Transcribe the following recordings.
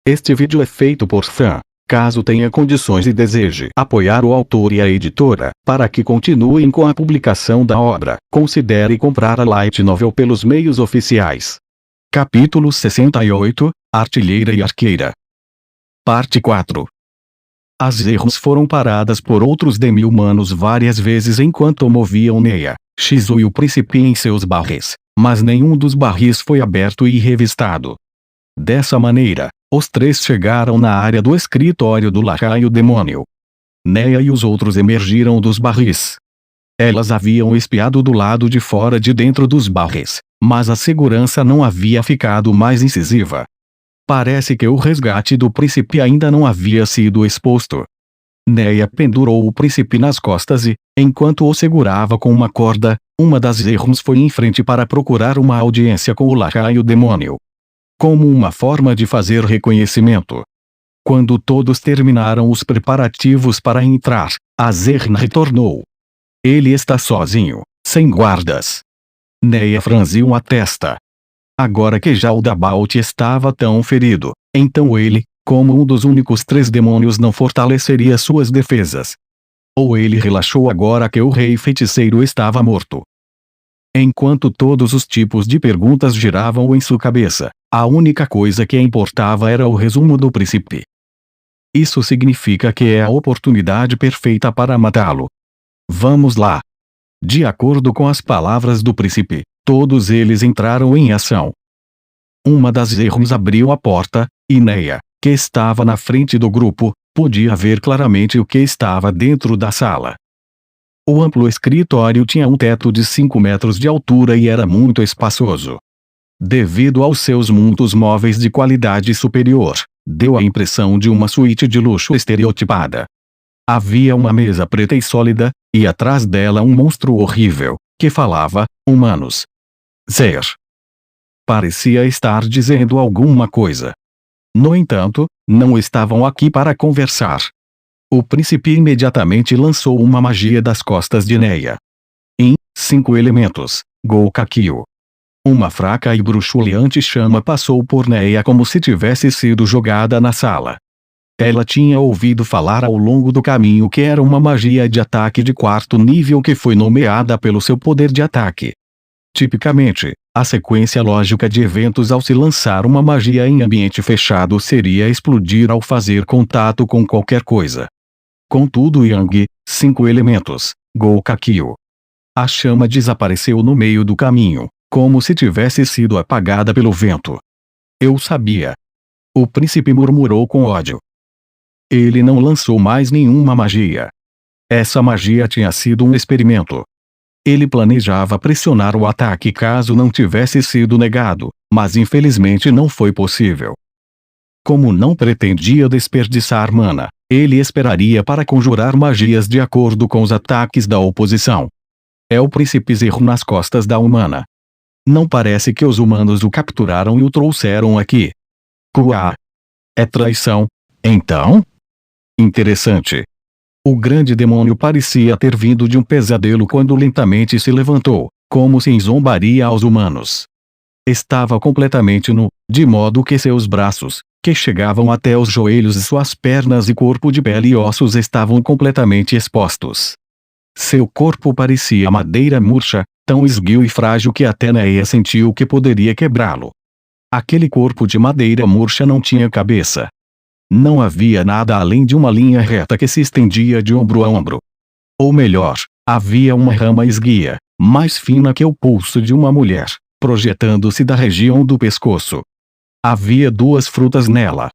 Este vídeo é feito por fã. Caso tenha condições e deseje apoiar o autor e a editora, para que continuem com a publicação da obra, considere comprar a Light Novel pelos meios oficiais. Capítulo 68, Artilheira e Arqueira. Parte 4. As erros foram paradas por outros demi-humanos várias vezes enquanto moviam Neia, Shizu e o príncipe em seus barris, mas nenhum dos barris foi aberto e revistado. Dessa maneira, os três chegaram na área do escritório do lacaio demônio. Neia e os outros emergiram dos barris. Elas haviam espiado do lado de fora de dentro dos barris, mas a segurança não havia ficado mais incisiva. Parece que o resgate do príncipe ainda não havia sido exposto. Neia pendurou o príncipe nas costas e, enquanto o segurava com uma corda, uma das erros foi em frente para procurar uma audiência com o lacaio demônio. Como uma forma de fazer reconhecimento. Quando todos terminaram os preparativos para entrar, Azerna retornou. Ele está sozinho, sem guardas. Neia franziu a testa. Agora que Jaldabaoth estava tão ferido, então ele, como um dos únicos três demônios, não fortaleceria suas defesas. Ou ele relaxou agora que o rei feiticeiro estava morto. Enquanto todos os tipos de perguntas giravam em sua cabeça, a única coisa que importava era o resumo do príncipe. Isso significa que é a oportunidade perfeita para matá-lo. Vamos lá. De acordo com as palavras do príncipe, todos eles entraram em ação. Uma das erros abriu a porta, e Neia, que estava na frente do grupo, podia ver claramente o que estava dentro da sala. O amplo escritório tinha um teto de 5 metros de altura e era muito espaçoso. Devido aos seus muitos móveis de qualidade superior, deu a impressão de uma suíte de luxo estereotipada. Havia uma mesa preta e sólida, e atrás dela um monstro horrível, que falava, humanos. Zer. Parecia estar dizendo alguma coisa. No entanto, não estavam aqui para conversar. O príncipe imediatamente lançou uma magia das costas de Neia. Em 5 elementos, Goukakyo. Uma fraca e bruxuleante chama passou por Neia como se tivesse sido jogada na sala. Ela tinha ouvido falar ao longo do caminho que era uma magia de ataque de 4º nível que foi nomeada pelo seu poder de ataque. Tipicamente, a sequência lógica de eventos ao se lançar uma magia em ambiente fechado seria explodir ao fazer contato com qualquer coisa. Contudo, Yang, 5 elementos, Goukakyo. A chama desapareceu no meio do caminho, como se tivesse sido apagada pelo vento. Eu sabia. O príncipe murmurou com ódio. Ele não lançou mais nenhuma magia. Essa magia tinha sido um experimento. Ele planejava pressionar o ataque caso não tivesse sido negado, mas infelizmente não foi possível. Como não pretendia desperdiçar mana, ele esperaria para conjurar magias de acordo com os ataques da oposição. É o príncipe Zerro nas costas da humana. Não parece que os humanos o capturaram e o trouxeram aqui. Kuá. É traição, então? Interessante. O grande demônio parecia ter vindo de um pesadelo quando lentamente se levantou, como se em zombaria aos humanos. Estava completamente nu, de modo que seus braços, que chegavam até os joelhos e suas pernas e corpo de pele e ossos estavam completamente expostos. Seu corpo parecia madeira murcha, tão esguio e frágil que até Neia sentiu que poderia quebrá-lo. Aquele corpo de madeira murcha não tinha cabeça. Não havia nada além de uma linha reta que se estendia de ombro a ombro. Ou melhor, havia uma rama esguia, mais fina que o pulso de uma mulher, projetando-se da região do pescoço. Havia 2 frutas nela.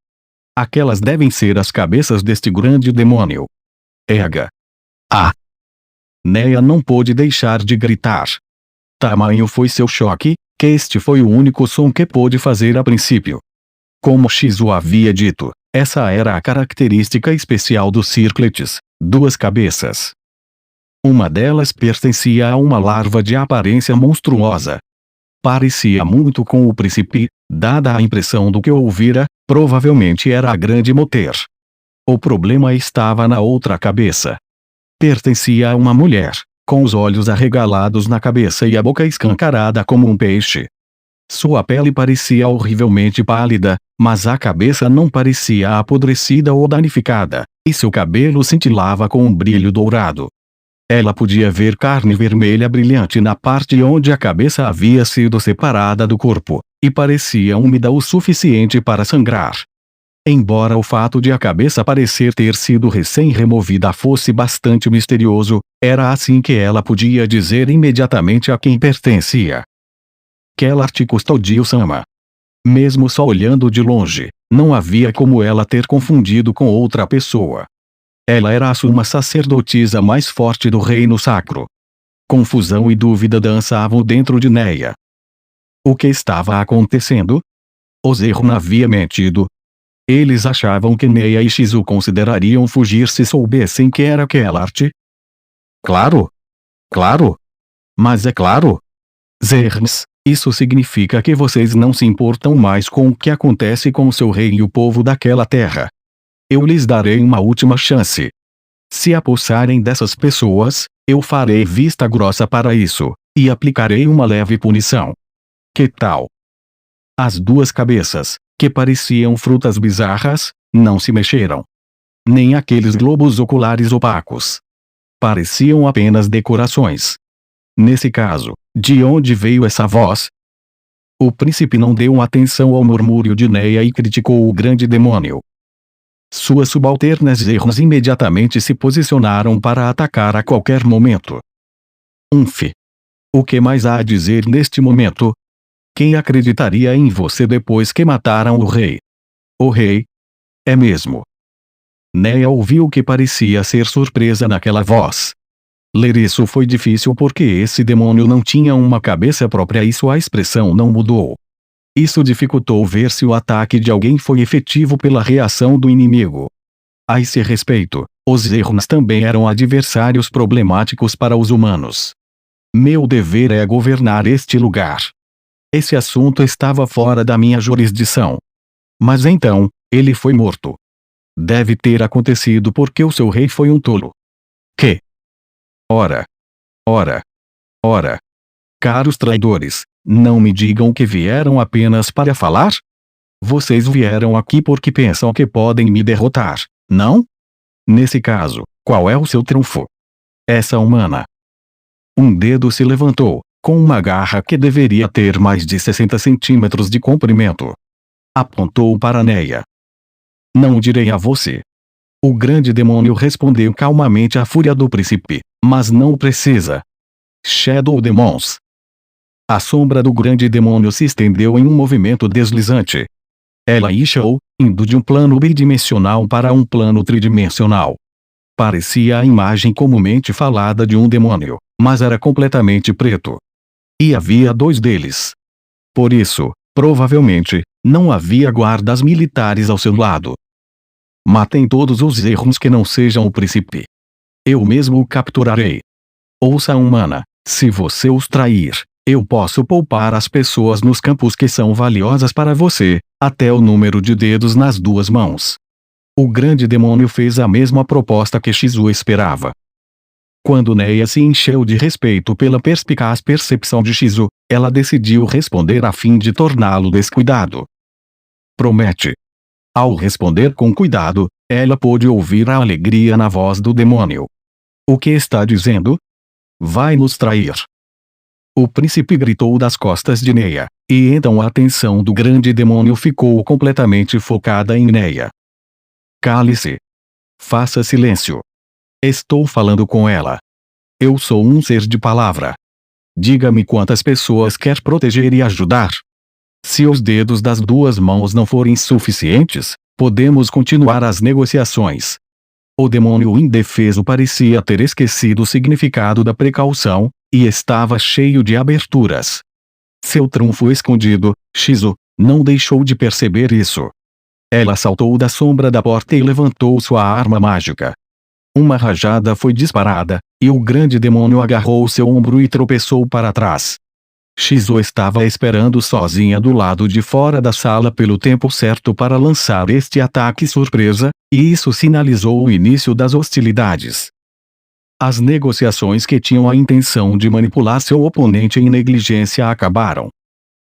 Aquelas devem ser as cabeças deste grande demônio. Ega. Ah! Neia não pôde deixar de gritar. Tamanho foi seu choque, que este foi o único som que pôde fazer a princípio. Como Shizu havia dito, essa era a característica especial dos circletes, 2 cabeças. Uma delas pertencia a uma larva de aparência monstruosa. Parecia muito com o príncipe, dada a impressão do que ouvira, provavelmente era a grande Moter. O problema estava na outra cabeça. Pertencia a uma mulher, com os olhos arregalados na cabeça e a boca escancarada como um peixe. Sua pele parecia horrivelmente pálida, mas a cabeça não parecia apodrecida ou danificada, e seu cabelo cintilava com um brilho dourado. Ela podia ver carne vermelha brilhante na parte onde a cabeça havia sido separada do corpo, e parecia úmida o suficiente para sangrar. Embora o fato de a cabeça parecer ter sido recém-removida fosse bastante misterioso, era assim que ela podia dizer imediatamente a quem pertencia. Kellart Custodio-sama. Mesmo só olhando de longe, não havia como ela ter confundido com outra pessoa. Ela era a suma sacerdotisa mais forte do reino sacro. Confusão e dúvida dançavam dentro de Neia. O que estava acontecendo? Ozerhon havia mentido. Eles achavam que Neia e Shizu considerariam fugir se soubessem que era Kellart? Claro! Claro! Mas é claro! Zerns, isso significa que vocês não se importam mais com o que acontece com seu rei e o povo daquela terra. Eu lhes darei uma última chance. Se apossarem dessas pessoas, eu farei vista grossa para isso, e aplicarei uma leve punição. Que tal? As duas cabeças, que pareciam frutas bizarras, não se mexeram. Nem aqueles globos oculares opacos. Pareciam apenas decorações. Nesse caso, de onde veio essa voz? O príncipe não deu atenção ao murmúrio de Neia e criticou o grande demônio. Suas subalternas Zerns imediatamente se posicionaram para atacar a qualquer momento. O que mais há a dizer neste momento? Quem acreditaria em você depois que mataram o rei? O rei? É mesmo. Neia ouviu o que parecia ser surpresa naquela voz. Ler isso foi difícil porque esse demônio não tinha uma cabeça própria e sua expressão não mudou. Isso dificultou ver se o ataque de alguém foi efetivo pela reação do inimigo. A esse respeito, os Zerns também eram adversários problemáticos para os humanos. Meu dever é governar este lugar. Esse assunto estava fora da minha jurisdição. Mas então, ele foi morto. Deve ter acontecido porque o seu rei foi um tolo. Que? Ora. Caros traidores, não me digam que vieram apenas para falar? Vocês vieram aqui porque pensam que podem me derrotar, não? Nesse caso, qual é o seu trunfo? Essa humana. Um dedo se levantou, com uma garra que deveria ter mais de 60 centímetros de comprimento. Apontou para Neia. Não direi a você. O grande demônio respondeu calmamente à fúria do príncipe, mas não precisa. Shadow Demons. A sombra do grande demônio se estendeu em um movimento deslizante. Ela inchou, indo de um plano bidimensional para um plano tridimensional. Parecia a imagem comumente falada de um demônio, mas era completamente preto. E havia dois deles. Por isso, provavelmente, não havia guardas militares ao seu lado. Matem todos os Zerns que não sejam o príncipe. Eu mesmo o capturarei. Ouça, humana, se você os trair, eu posso poupar as pessoas nos campos que são valiosas para você, até o número de dedos nas duas mãos. O grande demônio fez a mesma proposta que Shizu esperava. Quando Neia se encheu de respeito pela perspicaz percepção de Shizu, ela decidiu responder a fim de torná-lo descuidado. Promete. Ao responder com cuidado, ela pôde ouvir a alegria na voz do demônio. O que está dizendo? Vai nos trair. O príncipe gritou das costas de Neia, e então a atenção do grande demônio ficou completamente focada em Neia. Cale-se. Faça silêncio. Estou falando com ela. Eu sou um ser de palavra. Diga-me quantas pessoas quer proteger e ajudar. Se os dedos das duas mãos não forem suficientes, podemos continuar as negociações. O demônio indefeso parecia ter esquecido o significado da precaução, e estava cheio de aberturas. Seu trunfo escondido, Shizu, não deixou de perceber isso. Ela saltou da sombra da porta e levantou sua arma mágica. Uma rajada foi disparada, e o grande demônio agarrou seu ombro e tropeçou para trás. Shizu estava esperando sozinha do lado de fora da sala pelo tempo certo para lançar este ataque surpresa, e isso sinalizou o início das hostilidades. As negociações que tinham a intenção de manipular seu oponente em negligência acabaram.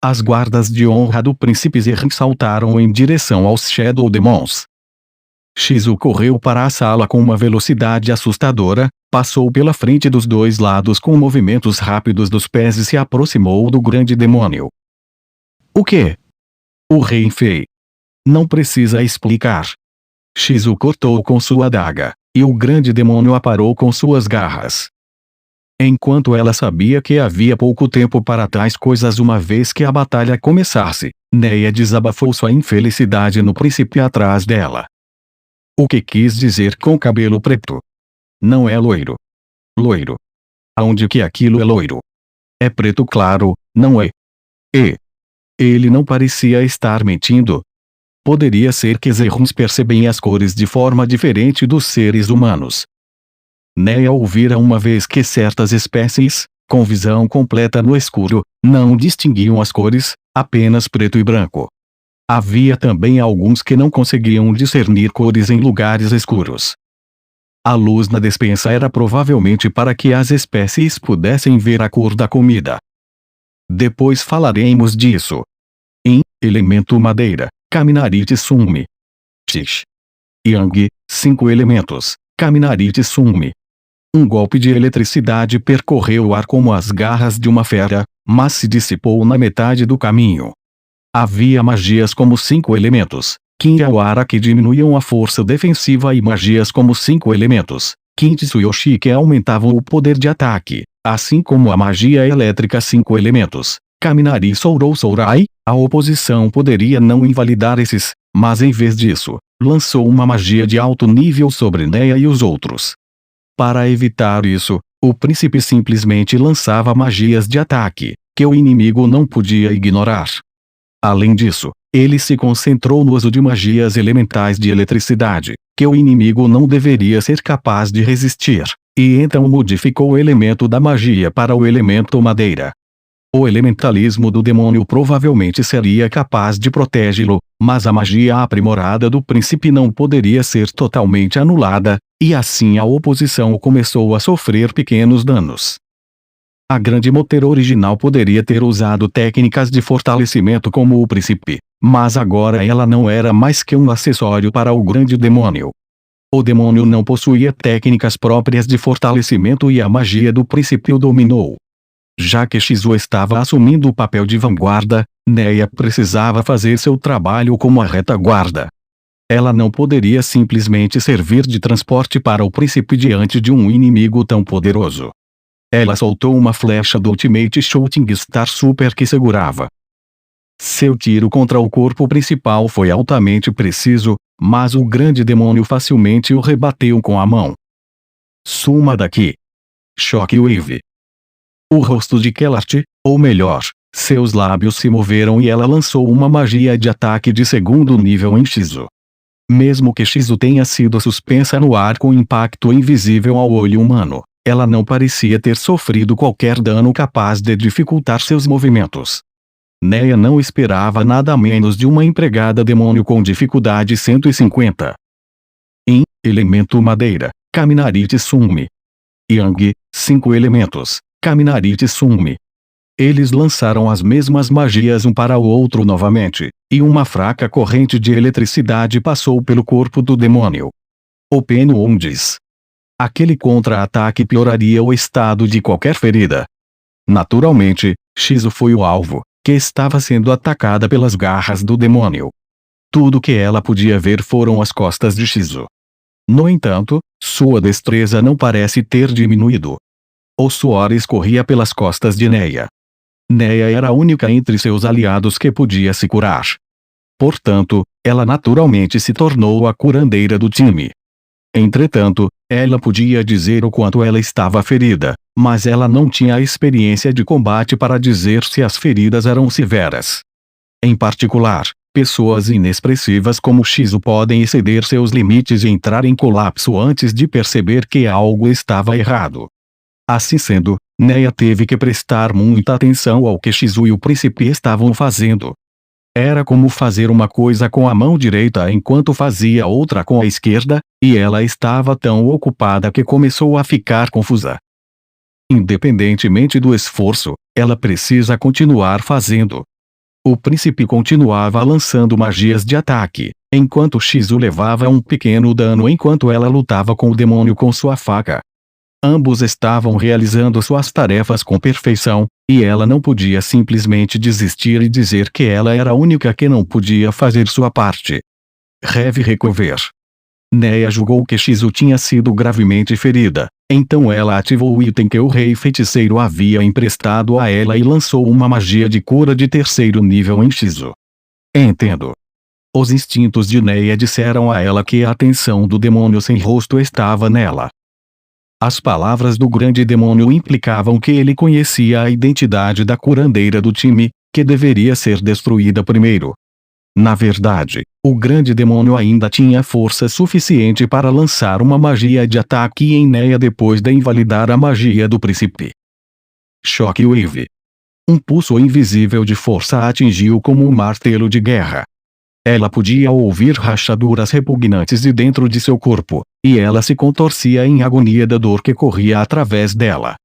As guardas de honra do príncipe Zerrin saltaram em direção aos Shadow Demons. Shizu correu para a sala com uma velocidade assustadora, passou pela frente dos dois lados com movimentos rápidos dos pés e se aproximou do grande demônio. O quê? O rei Fei. Não precisa explicar. Shizu cortou com sua adaga, e o grande demônio aparou com suas garras. Enquanto ela sabia que havia pouco tempo para tais coisas uma vez que a batalha começasse, Neia desabafou sua infelicidade no príncipe atrás dela. O que quis dizer com cabelo preto? Não é loiro. Loiro. Aonde que aquilo é loiro? É preto claro, não é? E ele não parecia estar mentindo. Poderia ser que Zerruns percebem as cores de forma diferente dos seres humanos. Neia ouvira uma vez que certas espécies, com visão completa no escuro, não distinguiam as cores, apenas preto e branco. Havia também alguns que não conseguiam discernir cores em lugares escuros. A luz na despensa era provavelmente para que as espécies pudessem ver a cor da comida. Depois falaremos disso. Elemento madeira, Caminarite Sumi. Tish. Yang, 5 elementos, Caminarite Sumi. Um golpe de eletricidade percorreu o ar como as garras de uma fera, mas se dissipou na metade do caminho. Havia magias como 5 elementos, Kinyawara que diminuíam a força defensiva e magias como 5 elementos, Kintsuyoshi que aumentavam o poder de ataque, assim como a magia elétrica 5 elementos, Kaminari Sourou Sourai. A oposição poderia não invalidar esses, mas em vez disso, lançou uma magia de alto nível sobre Neia e os outros. Para evitar isso, o príncipe simplesmente lançava magias de ataque, que o inimigo não podia ignorar. Além disso, ele se concentrou no uso de magias elementais de eletricidade, que o inimigo não deveria ser capaz de resistir, e então modificou o elemento da magia para o elemento madeira. O elementalismo do demônio provavelmente seria capaz de protegê-lo, mas a magia aprimorada do príncipe não poderia ser totalmente anulada, e assim a oposição começou a sofrer pequenos danos. A grande moteira original poderia ter usado técnicas de fortalecimento como o príncipe, mas agora ela não era mais que um acessório para o grande demônio. O demônio não possuía técnicas próprias de fortalecimento e a magia do príncipe o dominou. Já que Shizu estava assumindo o papel de vanguarda, Neia precisava fazer seu trabalho como a retaguarda. Ela não poderia simplesmente servir de transporte para o príncipe diante de um inimigo tão poderoso. Ela soltou uma flecha do Ultimate Shooting Star Super que segurava. Seu tiro contra o corpo principal foi altamente preciso, mas o grande demônio facilmente o rebateu com a mão. Suma daqui! Shockwave. O rosto de Kellart, ou melhor, seus lábios se moveram e ela lançou uma magia de ataque de segundo nível em Shizu. Mesmo que Shizu tenha sido suspensa no ar com impacto invisível ao olho humano, ela não parecia ter sofrido qualquer dano capaz de dificultar seus movimentos. Neia não esperava nada menos de uma empregada demônio com dificuldade 150. Elemento madeira, Kaminarite Sumi. Yang, 5 elementos, Kaminarite Sumi. Eles lançaram as mesmas magias um para o outro novamente, e uma fraca corrente de eletricidade passou pelo corpo do demônio. Openo Ondes. Aquele contra-ataque pioraria o estado de qualquer ferida. Naturalmente, Shizu foi o alvo, que estava sendo atacada pelas garras do demônio. Tudo que ela podia ver foram as costas de Shizu. No entanto, sua destreza não parece ter diminuído. O suor escorria pelas costas de Neia. Neia era a única entre seus aliados que podia se curar. Portanto, ela naturalmente se tornou a curandeira do time. Entretanto, ela podia dizer o quanto ela estava ferida, mas ela não tinha a experiência de combate para dizer se as feridas eram severas. Em particular, pessoas inexpressivas como Shizu podem exceder seus limites e entrar em colapso antes de perceber que algo estava errado. Assim sendo, Neia teve que prestar muita atenção ao que Shizu e o príncipe estavam fazendo. Era como fazer uma coisa com a mão direita enquanto fazia outra com a esquerda, e ela estava tão ocupada que começou a ficar confusa. Independentemente do esforço, ela precisa continuar fazendo. O príncipe continuava lançando magias de ataque, enquanto Shizu levava um pequeno dano enquanto ela lutava com o demônio com sua faca. Ambos estavam realizando suas tarefas com perfeição, e ela não podia simplesmente desistir e dizer que ela era a única que não podia fazer sua parte. Heavy Recover. Neia julgou que Shizu tinha sido gravemente ferida, então ela ativou o item que o rei feiticeiro havia emprestado a ela e lançou uma magia de cura de 3º nível em Shizu. Entendo. Os instintos de Neia disseram a ela que a atenção do demônio sem rosto estava nela. As palavras do grande demônio implicavam que ele conhecia a identidade da curandeira do time, que deveria ser destruída primeiro. Na verdade, o grande demônio ainda tinha força suficiente para lançar uma magia de ataque em Neia depois de invalidar a magia do príncipe. Shockwave. Um pulso invisível de força a atingiu como um martelo de guerra. Ela podia ouvir rachaduras repugnantes de dentro de seu corpo, e ela se contorcia em agonia da dor que corria através dela.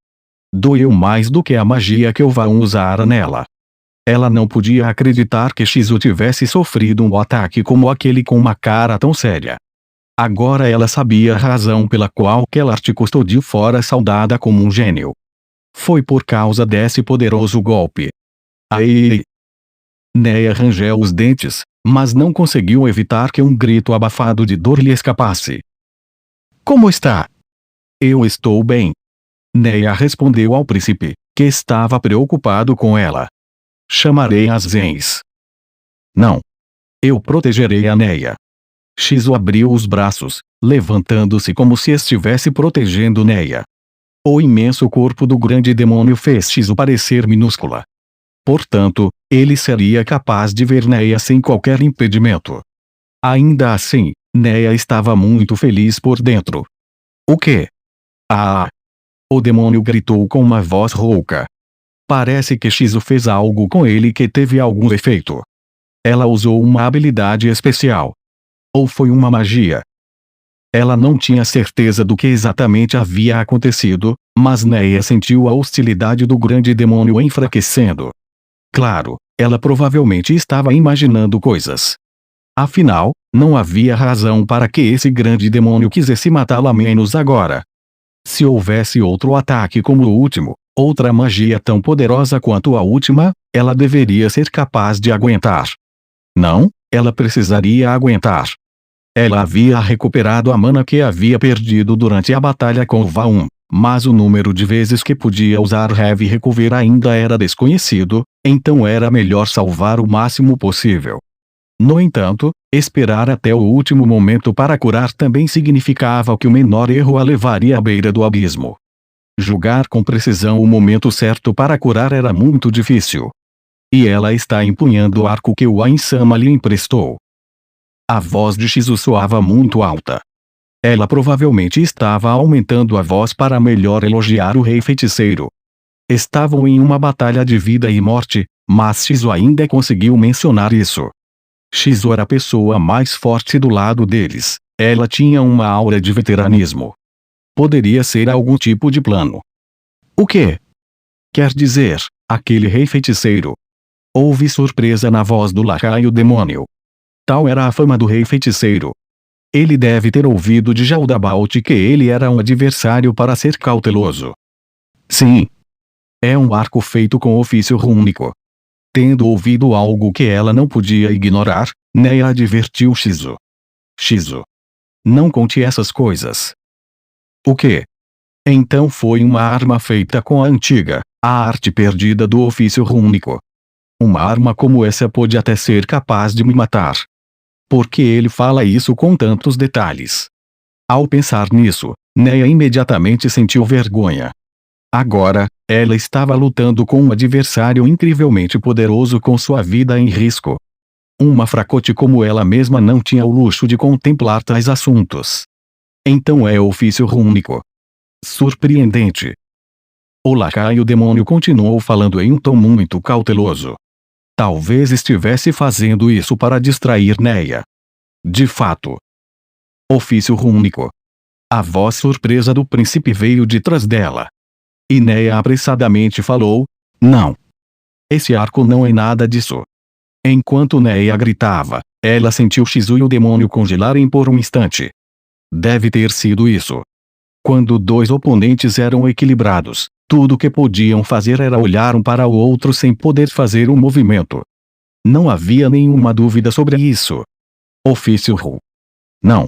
Doeu mais do que a magia que o Vão usara nela. Ela não podia acreditar que Shizu tivesse sofrido um ataque como aquele com uma cara tão séria. Agora ela sabia a razão pela qual Kellart Custody fora saudada como um gênio. Foi por causa desse poderoso golpe. Ai! Neia rangeu os dentes, mas não conseguiu evitar que um grito abafado de dor lhe escapasse. Como está? Eu estou bem. Neia respondeu ao príncipe, que estava preocupado com ela. Chamarei as Zens. Não. Eu protegerei a Neia. Shizu abriu os braços, levantando-se como se estivesse protegendo Neia. O imenso corpo do grande demônio fez Shizu parecer minúscula. Portanto, ele seria capaz de ver Neia sem qualquer impedimento. Ainda assim, Neia estava muito feliz por dentro. O quê? Ah! O demônio gritou com uma voz rouca. Parece que Shizu fez algo com ele que teve algum efeito. Ela usou uma habilidade especial. Ou foi uma magia? Ela não tinha certeza do que exatamente havia acontecido, mas Neia sentiu a hostilidade do grande demônio enfraquecendo. Claro, ela provavelmente estava imaginando coisas. Afinal, não havia razão para que esse grande demônio quisesse matá-la menos agora. Se houvesse outro ataque como o último, outra magia tão poderosa quanto a última, ela deveria ser capaz de aguentar. Não, ela precisaria aguentar. Ela havia recuperado a mana que havia perdido durante a batalha com o Vão, mas o número de vezes que podia usar Heavy Recover ainda era desconhecido, então era melhor salvar o máximo possível. No entanto, esperar até o último momento para curar também significava que o menor erro a levaria à beira do abismo. Julgar com precisão o momento certo para curar era muito difícil. E ela está empunhando o arco que o Ainsama lhe emprestou. A voz de Shizu soava muito alta. Ela provavelmente estava aumentando a voz para melhor elogiar o rei feiticeiro. Estavam em uma batalha de vida e morte, mas Shizu ainda conseguiu mencionar isso. Shizu era a pessoa mais forte do lado deles. Ela tinha uma aura de veteranismo. Poderia ser algum tipo de plano. O quê? Quer dizer, aquele rei feiticeiro. Houve surpresa na voz do lacaio demônio. Tal era a fama do rei feiticeiro. Ele deve ter ouvido de Jaldabaoth que ele era um adversário para ser cauteloso. Sim. É um arco feito com ofício rúnico. Tendo ouvido algo que ela não podia ignorar, Neia advertiu Shizu. Shizu. Não conte essas coisas. O quê? Então foi uma arma feita com a antiga, a arte perdida do ofício rúnico. Uma arma como essa pode até ser capaz de me matar. Por que ele fala isso com tantos detalhes? Ao pensar nisso, Neia imediatamente sentiu vergonha. Agora, ela estava lutando com um adversário incrivelmente poderoso com sua vida em risco. Uma fracote como ela mesma não tinha o luxo de contemplar tais assuntos. Então é ofício rúnico. Surpreendente. O lacaio demônio continuou falando em um tom muito cauteloso. Talvez estivesse fazendo isso para distrair Neia. De fato. Ofício rúnico. A voz surpresa do príncipe veio de trás dela. E Neia apressadamente falou: não. Esse arco não é nada disso. Enquanto Neia gritava, ela sentiu Shizu e o demônio congelarem por um instante. Deve ter sido isso. Quando dois oponentes eram equilibrados, tudo o que podiam fazer era olhar um para o outro sem poder fazer um movimento. Não havia nenhuma dúvida sobre isso. Ofício Ru. Não.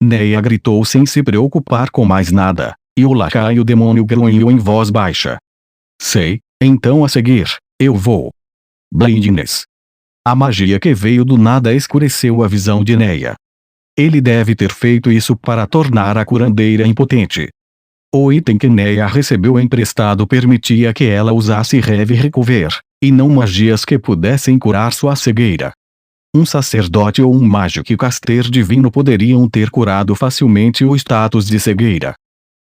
Neia gritou sem se preocupar com mais nada, e o lacaio demônio grunhiu em voz baixa. Sei, então a seguir, eu vou. Blindness. A magia que veio do nada escureceu a visão de Neia. Ele deve ter feito isso para tornar a curandeira impotente. O item que Neia recebeu emprestado permitia que ela usasse Heavy Recover, e não magias que pudessem curar sua cegueira. Um sacerdote ou um mágico caster divino poderiam ter curado facilmente o status de cegueira.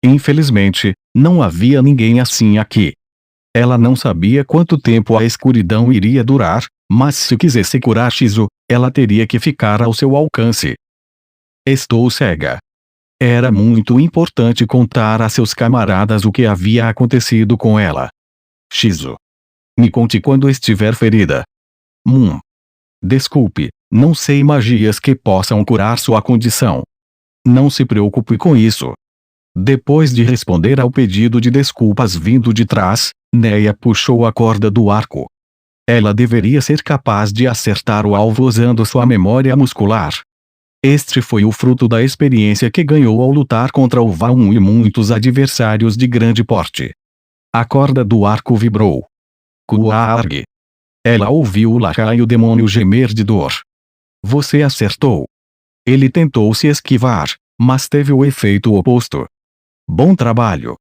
Infelizmente, não havia ninguém assim aqui. Ela não sabia quanto tempo a escuridão iria durar, mas se quisesse curar Shizu, ela teria que ficar ao seu alcance. Estou cega. Era muito importante contar a seus camaradas o que havia acontecido com ela. Shizu. Me conte quando estiver ferida. Desculpe, não sei magias que possam curar sua condição. Não se preocupe com isso. Depois de responder ao pedido de desculpas vindo de trás, Neia puxou a corda do arco. Ela deveria ser capaz de acertar o alvo usando sua memória muscular. Este foi o fruto da experiência que ganhou ao lutar contra o Vaum e muitos adversários de grande porte. A corda do arco vibrou. Kuaarg. Ela ouviu o lacaio demônio gemer de dor. Você acertou. Ele tentou se esquivar, mas teve o efeito oposto. Bom trabalho.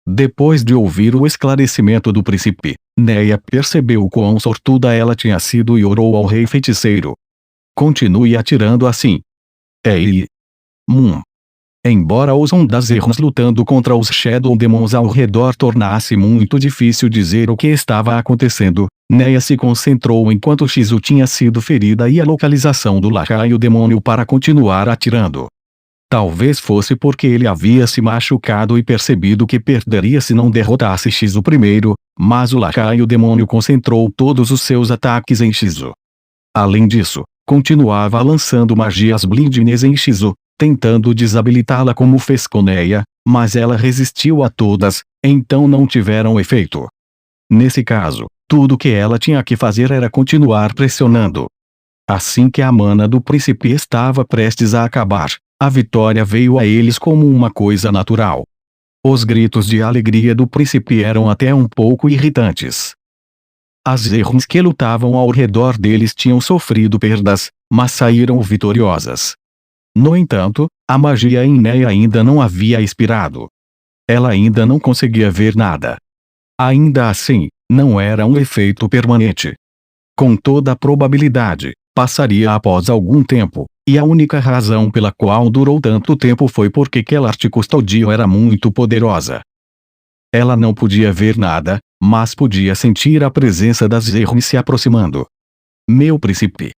Depois de ouvir o esclarecimento do príncipe, Neia percebeu quão sortuda ela tinha sido e orou ao rei feiticeiro. Continue atirando assim. Ei. Embora os Ondazerros lutando contra os Shadow Demons ao redor tornasse muito difícil dizer o que estava acontecendo, Neia se concentrou enquanto Shizu tinha sido ferida e a localização do lacaio demônio para continuar atirando. Talvez fosse porque ele havia se machucado e percebido que perderia se não derrotasse Shizu primeiro, mas o lacaio demônio concentrou todos os seus ataques em Shizu. Além disso, continuava lançando magias blindness em Shizu, tentando desabilitá-la como fez com Neia, mas ela resistiu a todas, então não tiveram efeito. Nesse caso, tudo que ela tinha que fazer era continuar pressionando. Assim que a mana do príncipe estava prestes a acabar, a vitória veio a eles como uma coisa natural. Os gritos de alegria do príncipe eram até um pouco irritantes. As Zerrums que lutavam ao redor deles tinham sofrido perdas, mas saíram vitoriosas. No entanto, a magia em Neia ainda não havia expirado. Ela ainda não conseguia ver nada. Ainda assim, não era um efeito permanente. Com toda a probabilidade, passaria após algum tempo, e a única razão pela qual durou tanto tempo foi porque aquela arte custódio era muito poderosa. Ela não podia ver nada, mas podia sentir a presença das Zerrums se aproximando. Meu príncipe.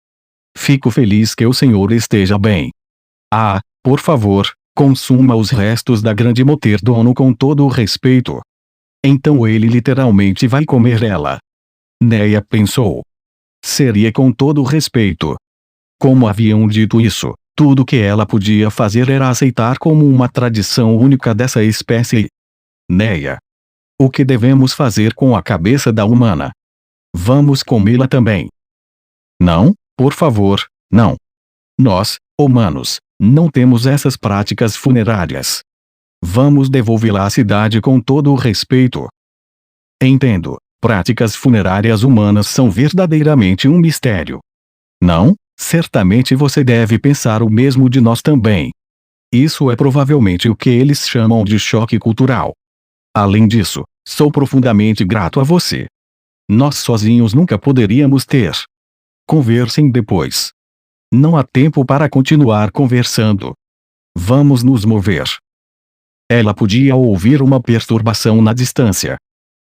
Fico feliz que o senhor esteja bem. Ah, por favor, consuma os restos da grande Moterdono com todo o respeito. Então ele literalmente vai comer ela. Neia pensou. Seria com todo o respeito. Como haviam dito isso, tudo que ela podia fazer era aceitar como uma tradição única dessa espécie. Neia. O que devemos fazer com a cabeça da humana? Vamos comê-la também. Não, por favor, não. Nós, humanos, não temos essas práticas funerárias. Vamos devolvê-la à cidade com todo o respeito. Entendo, práticas funerárias humanas são verdadeiramente um mistério. Não, certamente você deve pensar o mesmo de nós também. Isso é provavelmente o que eles chamam de choque cultural. Além disso, sou profundamente grato a você. Nós sozinhos nunca poderíamos ter. Conversem depois. Não há tempo para continuar conversando. Vamos nos mover. Ela podia ouvir uma perturbação na distância.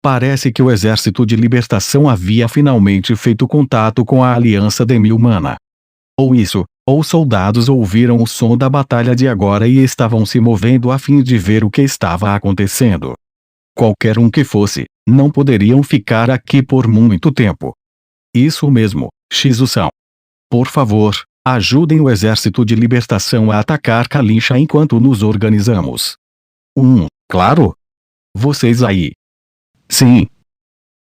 Parece que o Exército de Libertação havia finalmente feito contato com a Aliança Demi-Humana. Ou isso, ou soldados ouviram o som da batalha de agora e estavam se movendo a fim de ver o que estava acontecendo. Qualquer um que fosse, não poderiam ficar aqui por muito tempo. Isso mesmo, Shizu-san. Por favor, ajudem o Exército de Libertação a atacar Kalisha enquanto nos organizamos. Claro. Vocês aí. Sim.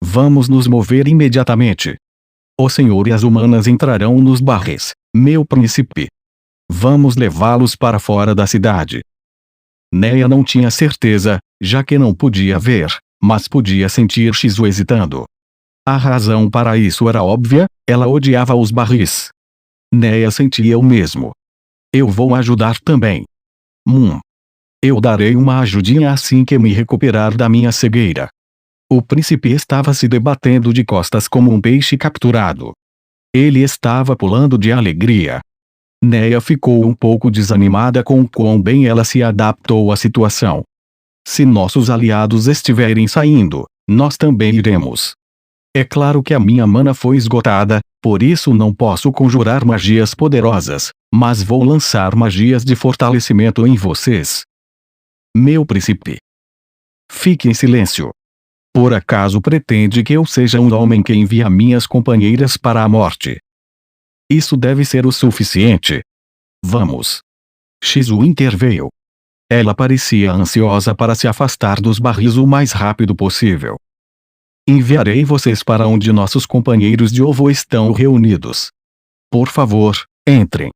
Vamos nos mover imediatamente. O senhor e as humanas entrarão nos barris, meu príncipe. Vamos levá-los para fora da cidade. Neia não tinha certeza, já que não podia ver, mas podia sentir Shizu hesitando. A razão para isso era óbvia, ela odiava os barris. Neia sentia o mesmo. Eu vou ajudar também. Eu darei uma ajudinha assim que me recuperar da minha cegueira. O príncipe estava se debatendo de costas como um peixe capturado. Ele estava pulando de alegria. Neia ficou um pouco desanimada com o quão bem ela se adaptou à situação. Se nossos aliados estiverem saindo, nós também iremos. É claro que a minha mana foi esgotada, por isso não posso conjurar magias poderosas, mas vou lançar magias de fortalecimento em vocês. Meu príncipe. Fique em silêncio. Por acaso pretende que eu seja um homem que envia minhas companheiras para a morte? Isso deve ser o suficiente. Vamos. Shizu interveio. Ela parecia ansiosa para se afastar dos barris o mais rápido possível. Enviarei vocês para onde nossos companheiros de ovo estão reunidos. Por favor, entrem.